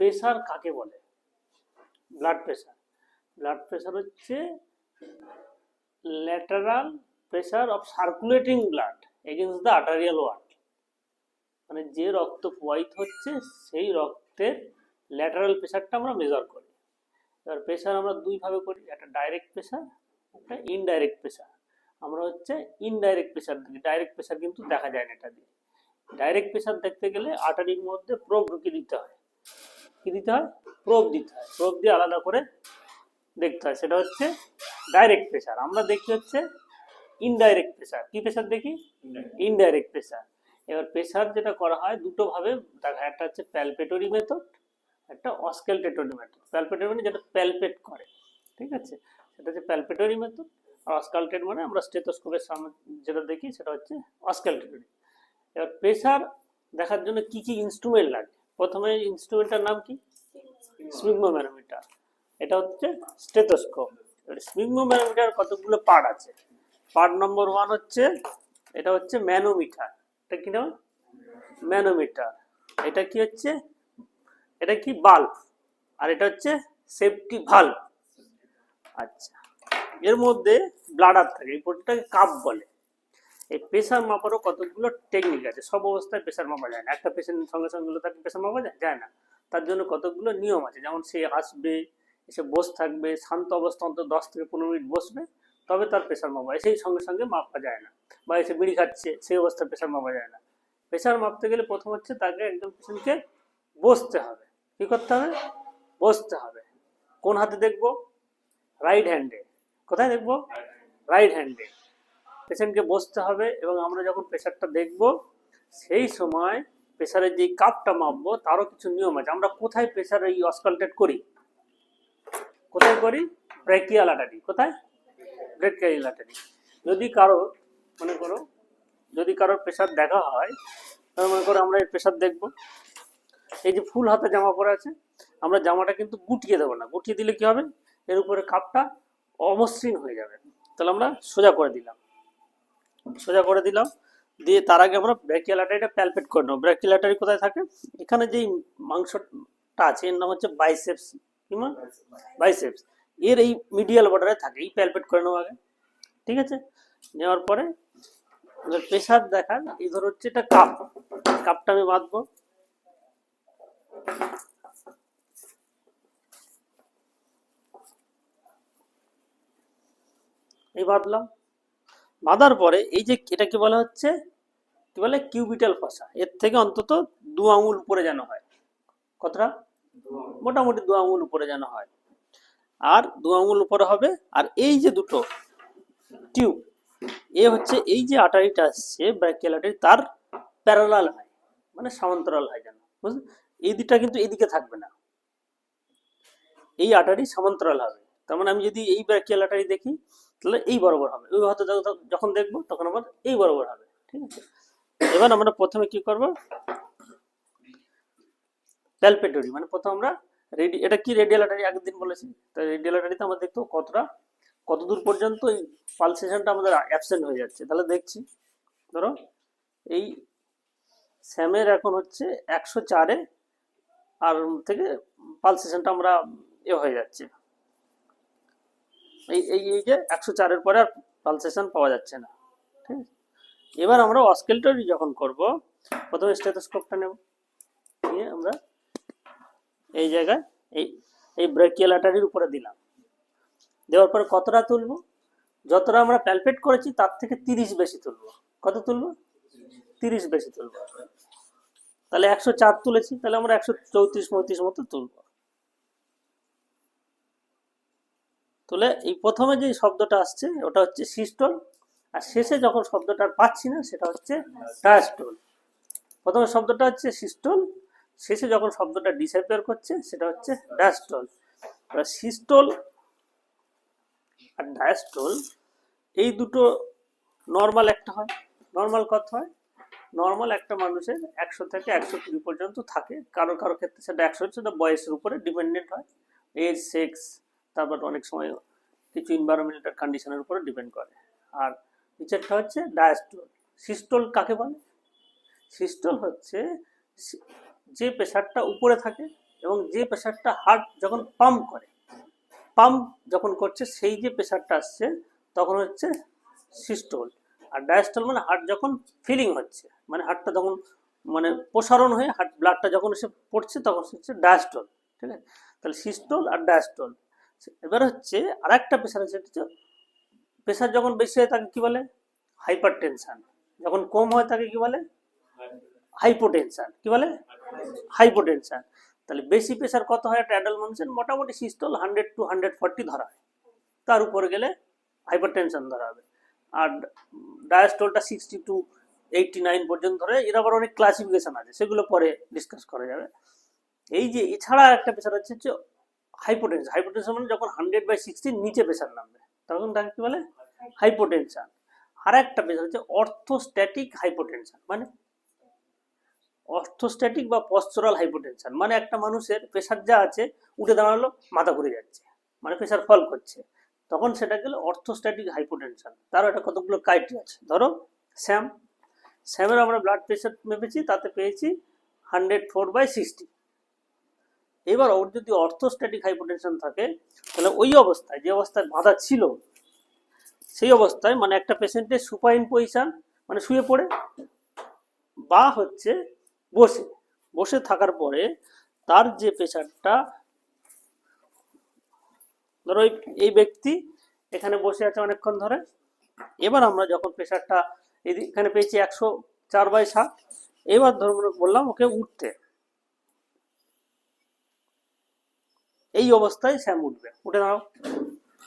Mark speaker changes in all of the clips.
Speaker 1: Pressure কাকে বলে? Blood pressure. Blood pressure হচ্ছে lateral pressure of circulating blood against the arterial wall, মানে যে রক্ত প্রবাহিত হচ্ছে সেই রক্তের ল্যাটারাল প্রেসারটা আমরা মেজার করি। এবার প্রেসার আমরা দুই ভাবে করি, একটা ডাইরেক্ট প্রেসার, একটা ইনডাইরেক্ট প্রেসার। আমরা হচ্ছে ইনডাইরেক্ট প্রেসার দেখি, ডাইরেক্ট প্রেসার কিন্তু দেখা যায় না এটা দিয়ে। ডাইরেক্ট প্রেসার দেখতে গেলে আর্টারির মধ্যে প্রোব ঢুকিয়ে দিতে হয়। কি দিতে হয়? প্রোব দিতে হয়। প্রোব দিয়ে আলাদা করে দেখতে হয়, সেটা হচ্ছে ডাইরেক্ট প্রেসার। আমরা দেখি হচ্ছে ইনডাইরেক্ট প্রেসার। কি প্রেসার দেখি? Indirect pressure. এবার প্রেসার যেটা করা হয় দুটো ভাবে দেখা, একটা হচ্ছে প্যালপেটরি মেথড, একটা অস্কালটেটরি মেথড। প্যালপেটরি মানে যেটা প্যালপেট করে, ঠিক আছে, সেটা হচ্ছে প্যালপেটরি মেথড। আর অস্কালটেট মানে আমরা স্টেথোস্কোপের সামনে যেটা দেখি সেটা হচ্ছে অস্কালটেটরি। এবার প্রেসার দেখার জন্য কি কি ইনস্ট্রুমেন্ট লাগে? প্রথমে ইনস্ট্রুমেন্টটার নাম কি? স্ফিগমোম্যানোমিটার। এটা হচ্ছে স্টেথোস্কোপ। স্ফিগমোম্যানোমিটার কতগুলো পার্ট আছে? পার্ট নম্বর 1 হচ্ছে, এটা হচ্ছে ম্যানোমিটার। এটা কি নাম? ম্যানোমিটার। এটা কি হচ্ছে? এটা কি বাল্ব, আর এটা হচ্ছে সেফটি ভালভ। আচ্ছা, এর মধ্যে ব্লাডার থাকে, এই প্রত্যেকটাকে কাপ বলে। এই প্রেসার মাপারও কতগুলো টেকনিক আছে, সব অবস্থায় প্রেসার মাপা যায় না। একটা পেশেন্ট সঙ্গে সঙ্গে তাকে প্রেসার মাপা যায় না, তার জন্য কতগুলো নিয়ম আছে। যেমন সে আসবে, এসে বসে থাকবে, শান্ত অবস্থা অন্তত 10 থেকে 15 মিনিট বসবে, তবে তার প্রেসার মাপা। সেই সঙ্গে সঙ্গে মাপা যায় না। বা এসে বিড়ি খাচ্ছে, সেই অবস্থায় প্রেসার মাপা যায় না। প্রেসার মাপতে গেলে প্রথম হচ্ছে তাকে একদম পেশেন্টকে বসতে হবে। কি করতে হবে? বসতে হবে। কোন হাতে দেখবো? রাইট হ্যান্ডে। কোথায় দেখবো? রাইট হ্যান্ডে। পেশেন্টকে বসতে হবে, এবং আমরা যখন প্রেসারটা দেখব সেই সময় প্রেসারের যে কাপটা মাপবো তারও কিছু নিয়ম আছে। আমরা কোথায় প্রেসার এই অস্কালটেট করি? কোথায় করি? ব্রেকিয়াল আর্টারি। কোথায়? ব্রেকিয়াল আর্টারি। যদি কারো মনে করো, যদি কারোর প্রেসার দেখা হয়, তাহলে মনে করো আমরা এই প্রেসার দেখব, এই যে ফুল হাতে জামা পরে আছে, আমরা জামাটা কিন্তু গুটিয়ে দেবো না। গুটিয়ে দিলে কি হবে? এর উপরে কাপটা অমসৃণ হয়ে যাবে। তাহলে আমরা সোজা করে দিলাম, সোজা করে দিলাম, দিয়ে তার আগে আমরা ব্রেকিয়াল আর্টারিটা প্যালপেট করে নেবো। ব্রেকিয়াল আর্টারি কোথায় থাকে? এখানে যেই মাংসটা আছে এর নাম হচ্ছে বাইসেপস। কি মান? বাইসেপস। এর এই মিডিয়াল বর্ডারে থাকে, এই প্যালপেট করে নেবো আগে। ঠিক আছে, নেওয়ার পরে প্রেসার দেখার, এই ধর হচ্ছে এটা কাপ, কাপটা আমি বাঁধবো। এই বাঁধলাম। বাঁধার পরে এই যে এটাকে বলা হচ্ছে, কি বলে, কিউবিটাল ফসা। এর থেকে অন্তত 2 আঙুল উপরে যেন হয়। কতটা? মোটামুটি 2 আঙুল উপরে যেন হয়। আর 2 আঙুল উপরে হবে। আর এই যে দুটো টিউব, এ হচ্ছে এই যে আর্টারিটা আসছে ব্রেকিয়াল আর্টারি, তার প্যারালাল হয়, মানে সমান্তরাল হয় যেন, বুঝলেন? এই দিকটা কিন্তু এদিকে থাকবে না, এই আর্টারি সমান্তরাল হবে। তার মানে আমি যদি এই ব্রেকিয়াল আর্টারি দেখি তাহলে এই বরাবর হবে, ওই হয়তো যখন দেখবো তখন আবার এই বরাবর হবে। ঠিক আছে, এবার আমরা প্রথমে কি করব? প্যালপেটরি, মানে প্রথম আমরা এটা কি রেডিয়াল আর্টারি আগের দিন বলেছি, তাই রেডিয়াল আর্টারিতে আমরা দেখতো কত দূর পর্যন্ত এই পালসেশনটা আমাদের অ্যাবসেন্ট হয়ে যাচ্ছে। তাহলে দেখছি, ধরো এই স্যামের এখন হচ্ছে 104-এ, আর থেকে পালসেশনটা আমরা হয়ে যাচ্ছে, এই এই এই যে 104-এর পরে আর পালসেশন পাওয়া যাচ্ছে না। ঠিক আছে, এবার আমরা অস্কালটেটরি যখন করব, প্রথমে স্টেথোস্কোপটা নেব, নিয়ে আমরা এই জায়গায় এই ব্রেকিয়াল আর্টারির উপরে দিলাম। দেওয়ার পরে কতটা তুলবো? যতটা আমরা প্যালপেট করেছি তার থেকে 30 বেশি তুলবো। কত তুলবো? 30 বেশি তুলবো। তাহলে 104 তুলেছি, তাহলে আমরা 134-35 মতো তুলবো। তুলে এই প্রথমে যে শব্দটা আসছে ওটা হচ্ছে সিস্টোল, আর শেষে যখন শব্দটা পাচ্ছি না সেটা হচ্ছে ডায়াস্টোল। প্রথমে শব্দটা হচ্ছে সিস্টোল, শেষে যখন শব্দটা ডিসঅ্যাপিয়ার করছে সেটা হচ্ছে ডায়াস্টোল। সিস্টোল আর ডায়াস্টোল এই দুটো নর্মাল একটা হয়। নর্মাল কত হয়? নর্মাল একটা মানুষের 100 থেকে 120 পর্যন্ত থাকে। কারো কারো ক্ষেত্রে সেটা 100, সেটা বয়সের উপরে ডিপেন্ডেন্ট হয়, এজ, সেক্স, তারপর অনেক সময় কিছু এনভায়রনমেন্টাল কন্ডিশনের উপরে ডিপেন্ড করে। আর নিচেরটা হচ্ছে ডায়াস্টোল। সিস্টোল কাকে বলে? সিস্টোল হচ্ছে যে প্রেশারটা উপরে থাকে এবং যে প্রেশারটা হার্ট যখন পাম্প যখন করছে সেই যে প্রেশারটা আসছে তখন হচ্ছে সিস্টোল। আর ডায়াস্টল মানে হার্ট যখন ফিলিং হচ্ছে, মানে হার্টটা যখন মানে প্রসারণ হয়ে হার্ট ব্লাডটা যখন এসে পড়ছে তখন হচ্ছে ডায়াস্টল। ঠিক আছে, তাহলে সিস্টোল আর ডায়াস্টল। এবার হচ্ছে আর একটা প্রেশার আছে, প্রেশার যখন বেশি হয় তাকে কি বলে হাইপার টেনশন, যখন কম হয় তাকে কি বলে হাইপোটেনশন। কি বলে হাইপোটেনশন। তাহলে বেশি প্রেশার কত হয় একটা অ্যাডাল্ট মানুষের, মোটামুটি সিস্টোল 100 to 140 ধরা হয়, তার উপরে গেলে হাইপার টেনশন ধরা হবে। আর ডায়াস্টোলটা 60 to 89 পর্যন্ত ধরে। এর আবার অনেক ক্লাসিফিকেশন আছে, সেগুলো পরে ডিসকাস করা যাবে। এই যে এছাড়া একটা প্রেশার হচ্ছে হাইপোটেনশন। হাইপোটেনশন মানে যখন 100/60 নিচে প্রেশার নামবে তখন তাকে কি বলে হাইপোটেনশন। আর একটা প্রেশার হচ্ছে অর্থোস্ট্যাটিক হাইপোটেনশন, মানে অর্থোস্ট্যাটিক বা পশ্চারাল হাইপোটেনশন, মানে একটা মানুষের প্রেশার যা আছে উঠে দাঁড়ালো মাথা ঘুরে যাচ্ছে, মানে প্রেশার ফল করছে, তখন সেটা গেলে অর্থোস্ট্যাটিক হাইপোটেনশন। তারও একটা কতগুলো ক্রাইটেরিয়া আছে। ধরো স্যামের আমরা ব্লাড প্রেশার মেপেছি, তাতে পেয়েছি 104/60। এবার ওর যদি অর্থোস্ট্যাটিক হাইপোটেনশন থাকে তাহলে ওই অবস্থায়, যে অবস্থায় বাঁধা ছিল সেই অবস্থায়, মানে একটা পেশেন্টের সুপাইন পজিশন মানে শুয়ে পড়ে বা হচ্ছে বসে বসে থাকার পরে তার যে প্রেশারটা, ধরো এই ব্যক্তি এখানে বসে আছে অনেকক্ষণ ধরে, এবার আমরা যখন প্রেশারটা এখানে পেয়েছি 104/7, এবার ধরো বললাম ওকে উঠতে, এই অবস্থায় স্যাম উঠবে, উঠে দাঁড়াও।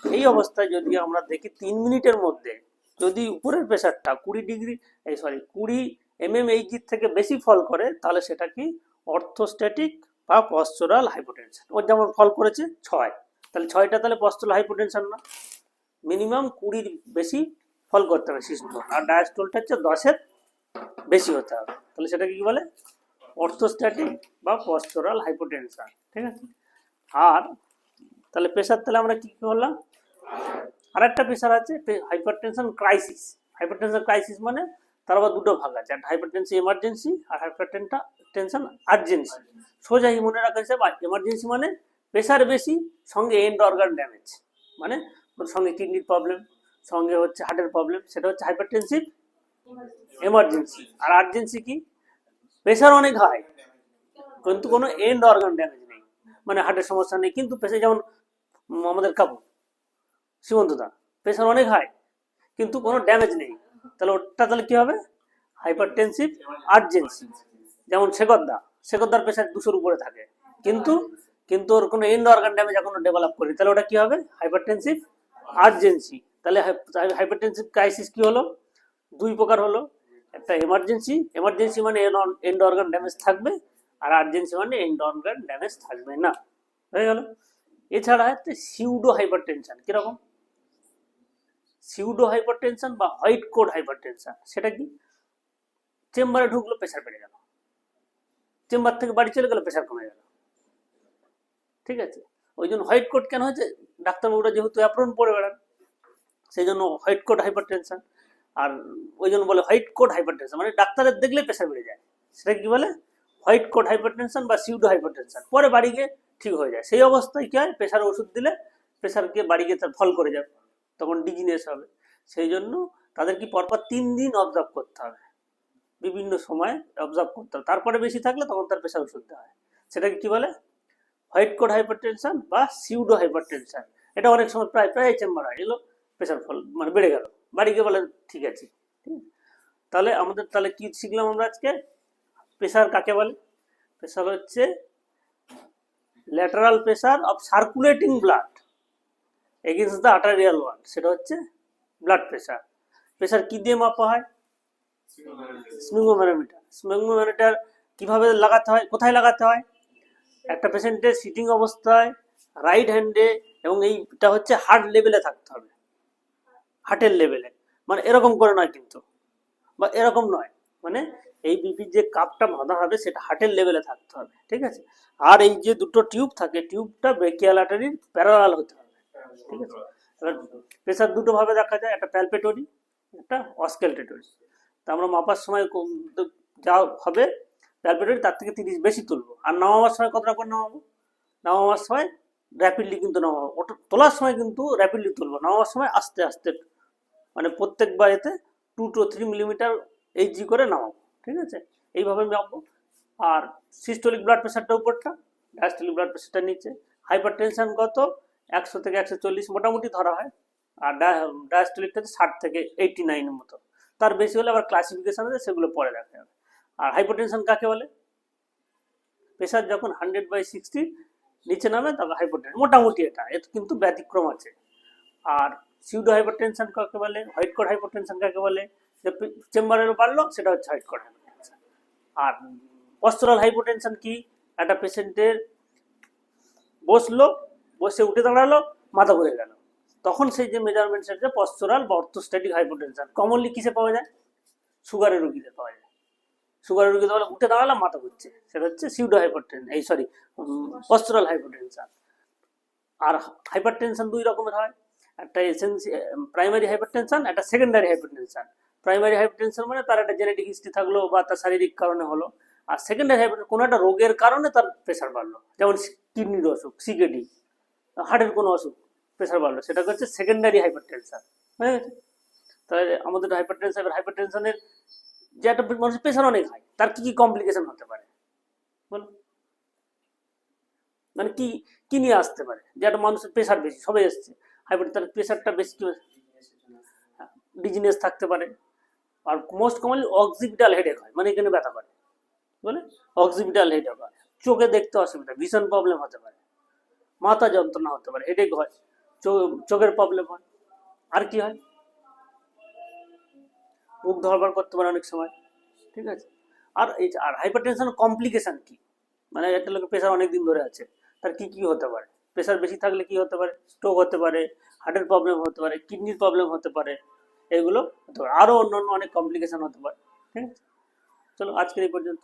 Speaker 1: এই অবস্থায় যদি আমরা দেখি 3 মিনিটের মধ্যে যদি উপরের প্রেশারটা 20 থেকে বেশি ফল করে, তাহলে সেটা কি অর্থোস্ট্যাটিক বা পশ্চারাল হাইপোটেনশন। ওর যেমন ফল করেছে 6, তাহলে 6টা তাহলে পশ্চারাল হাইপোটেনশন না, মিনিমাম 20 বেশি ফল করতে হবে সিস্টোল, আর ডায়াস্টোলটা হচ্ছে 10-এর বেশি হতে হবে, তাহলে সেটাকে কি বলে অর্থোস্ট্যাটিক বা পশ্চারাল হাইপোটেনশন। ঠিক আছে, আর তাহলে প্রেশার তাহলে আমরা কি করলাম, আর একটা প্রেশার আছে হাইপারটেনশন ক্রাইসিস। হাইপারটেনশন ক্রাইসিস মানে তার আবার দুটো ভাগ আছে, একটা হাইপারটেনশন এমার্জেন্সি আর হাইপারটেনশন আর্জেন্সি। সোজা মনে রাখা হিসাবে এমার্জেন্সি মানে প্রেশার বেশি সঙ্গে এন্ড অর্গান ড্যামেজ, মানে সঙ্গে কিডনির প্রবলেম, সঙ্গে হচ্ছে হার্টের প্রবলেম, সেটা হচ্ছে হাইপারটেনসিভ এমার্জেন্সি। আর আর্জেন্সি কি, প্রেশার অনেক হাই কিন্তু কোনো এন্ড অর্গান ড্যামেজ নেই, মানে হার্টের সমস্যা নেই কিন্তু প্রেশার, যেমন আমাদের কাবু সীমন্তদা প্রেশার অনেক হাই কিন্তু কোনো ড্যামেজ নেই, তাহলে ওটা তাহলে কি হবে হাইপারটেনসিভ আর্জেন্সি। যেমন শেখরদার প্রেশার 200-র উপরে থাকে কিন্তু কিন্তু ওর কোনো এন্ড অর্গান ড্যামেজ এখনো ডেভেলপ করেনি, তাহলে ওটা কি হবে হাইপারটেনসিভ আর্জেন্সি। তাহলে হাইপারটেনসিভ ক্রাইসিস কি হলো, দুই প্রকার হলো, একটা এমার্জেন্সি মানে এন্ড অর্গান ড্যামেজ থাকবে, আর আর্জেন্সি মানে এন্ড অর্গান ড্যামেজ থাকবে না, হয়ে গেল। এছাড়া হচ্ছে সিউডো হাইপারটেনশন। কিরকম সিউডো হাইপারটেনশন বা হোয়াইট কোট হাইপারটেনশন, সেটা কি, চেম্বারে ঢুকলো প্রেশার বেড়ে গেল, চেম্বার থেকে বাড়ি চলে গেল প্রেশার কমে গেল। ঠিক আছে, ওই জন্য হোয়াইট কোট কেন হয়েছে, ডাক্তারবাবুরা যেহেতু অ্যাপ্রন পরে বেড়ান সেই জন্য হোয়াইট কোট হাইপারটেনশন। আর ওই জন্য বলে হোয়াইট কোট হাইপারটেনশন, মানে ডাক্তারের দেখলে প্রেশার বেড়ে যায়, সেটা কি বলে হোয়াইট কোট হাইপারটেনশন বা সিউডো হাইপারটেনশন। পরে বাড়ি গিয়ে ঠিক হয়ে যায়, সেই অবস্থায় কি হয় প্রেশার ওষুধ দিলে প্রেশার গিয়ে বাড়ি গিয়ে তার ফল করে যাবে, তখন ডিজিনেস হবে। সেই জন্য তাদের কি পরপর 3 দিন অবজার্ভ করতে হবে, বিভিন্ন সময় অবজার্ভ করতে হবে, তারপরে বেশি থাকলে তখন তার প্রেশার ওষুধ দেওয়া হয়। সেটাকে কি বলে হোয়াইট কোট হাইপারটেনশন বা সিউডো হাইপারটেনশন। এটা অনেক সময় প্রায় চেম্বার হয়, এলো প্রেশার ফল মানে বেড়ে গেল, বাড়ি গিয়ে বলে ঠিক আছে। তাহলে আমাদের তাহলে কি শিখলাম আমরা আজকে, প্রেশার কাকে বলে, প্রেশার হচ্ছে lateral pressure of circulating blood against the arterial wall, সেটা হচ্ছে ব্লাড প্রেশার। প্রেশার কি দিয়ে মাপা হয়, স্ফিংগোম্যানোমিটার। স্ফিংগোম্যানোমিটার কিভাবে লাগাতে হয়, কোথায় লাগাতে হয়, একটা পেশেন্টের সিটিং অবস্থায় রাইট হ্যান্ডে, এবং এইটা হচ্ছে হার্ট লেভেলে থাকতে হবে, হার্টের লেভেলে, মানে এরকম করে নয় কিন্তু, বা এরকম নয়, মানে এই বিপির যে কাপটা বাঁধা হবে সেটা হার্টের লেভেলে থাকতে হবে। ঠিক আছে, আর এই যে দুটো টিউব থাকে, টিউবটা ব্রেকিয়াল আর্টারির প্যারালাল হতে হবে। ঠিক আছে, এবার প্রেশার দুটো ভাবে দেখা যায়, একটা প্যালপেটরি, একটা অস্কেলটেটরি। তা আমরা মাপার সময় যা হবে প্যালপেটরি তার থেকে 30 বেশি তুলবো। আর নামাবার সময় কতটা করে নামাবো? নামাবার সময় র্যাপিডলি কিন্তু নামাবো, ওটা তোলার সময় কিন্তু র্যাপিডলি তুলবো, নামাবার সময় আস্তে আস্তে, মানে প্রত্যেকবার এতে 2 to 3 মিলিমিটার এইচজি করে নামাবো। ঠিক আছে, এইভাবে নামাবো। আর সিস্টোলিক ব্লাড প্রেশারটা উপরটা, ডায়াস্টোলিক ব্লাড প্রেশারটা নিচে। হাইপার টেনশন কত? 100 থেকে 140 মোটামুটি ধরা হয়। আর ডায়াস্টোলিকটা 60 থেকে 89 এর মতো। তার বেশি হলে আবার ক্লাসিফিকেশন আছে, সেগুলো পরে দেখা যাবে। আর হাইপারটেনশন কাকে বলে? প্রেশার যখন 100/60 নিচে নামে তখন হাইপারটেনশন, মোটামুটি এটা, এর কিন্তু ব্যতিক্রম আছে। আর সিউডো হাইপারটেনশন কাকে বলে? হোয়াইট কোট হাইপারটেনশন কাকে বলে? যে চেম্বারের বাড়লো সেটা হচ্ছে হোয়াইট কোট হাইপারটেনশন। আর পস্তুরাল হাইপোটেনশন কি? একটা পেশেন্টের বসলো, বসে উঠে দাঁড়ালো, মাথা ঘুরে গেল, তখন সেই যে মেজারমেন্ট সেটা পস্তুরাল বা অর্থোস্ট্যাটিক হাইপোটেনশন। কমনলি কিসে পাওয়া যায়? সুগারের রোগীতে পাওয়া যায়। সুগারের রোগীতে বলে উঠে দাঁড়ালাম মাথা ঘুরছে, সেটা হচ্ছে সিউডো হাইপারটেনশন, এই সরি পস্তুরাল হাইপোটেনশন। আর হাইপারটেনশন দুই রকমের হয়, একটা প্রাইমারি হাইপারটেনশন, একটা সেকেন্ডারি হাইপারটেনশন। প্রাইমারি হাইপারটেনশন মানে তার একটা জেনেটিক হিস্ট্রি থাকলো বা তার শারীরিক কারণে হলো। আর সেকেন্ডারি হাইপারটেনশন কোনো একটা রোগের কারণে তার প্রেশার বাড়লো, যেমন কিডনির অসুখ, সিকেডি, হার্টের কোনো অসুখ, প্রেশার বাড়লো, সেটা হচ্ছে সেকেন্ডারি হাইপারটেনশন। হয়ে গেছে? তাহলে আমাদের হাইপারটেনশনের যে একটা মানুষের প্রেশার অনেক হাই, তার কি কি কমপ্লিকেশন হতে পারে বলো? মানে কি কি নিয়ে আসতে পারে? যে একটা মানুষের প্রেশার বেশি, সবাই এসছে হাইপার, তার প্রেশারটা বেশি, ডিজিনেস থাকতে পারে। আর মোস্ট কমনলি অক্সিপিটাল হেডেক হয়, মানে এখানে ব্যথা করে, বলে অক্সিপিটাল হেডেক হয়। চোখে দেখতে অসুবিধা, ভীষণ প্রবলেম হতে পারে, মাথা যন্ত্রণা হতে পারে, হেডেক হয়, চোখের প্রবলেম হয়। আর কি হয়? মুখ ধরবার করতে পারে অনেক সময়। ঠিক আছে, আর এই আর হাইপারটেনশন কমপ্লিকেশন কি? মানে একটা লোকের প্রেশার অনেক দিন ধরে আছে, তার কি কি হতে পারে? প্রেশার বেশি থাকলে কি হতে পারে? স্ট্রোক হতে পারে, হার্টের প্রবলেম হতে পারে, কিডনির প্রবলেম হতে পারে, এগুলো হতে পারে। আরও অন্য অন্য অনেক কমপ্লিকেশন হতে পারে। ঠিক আছে, চলো আজকের এই পর্যন্ত।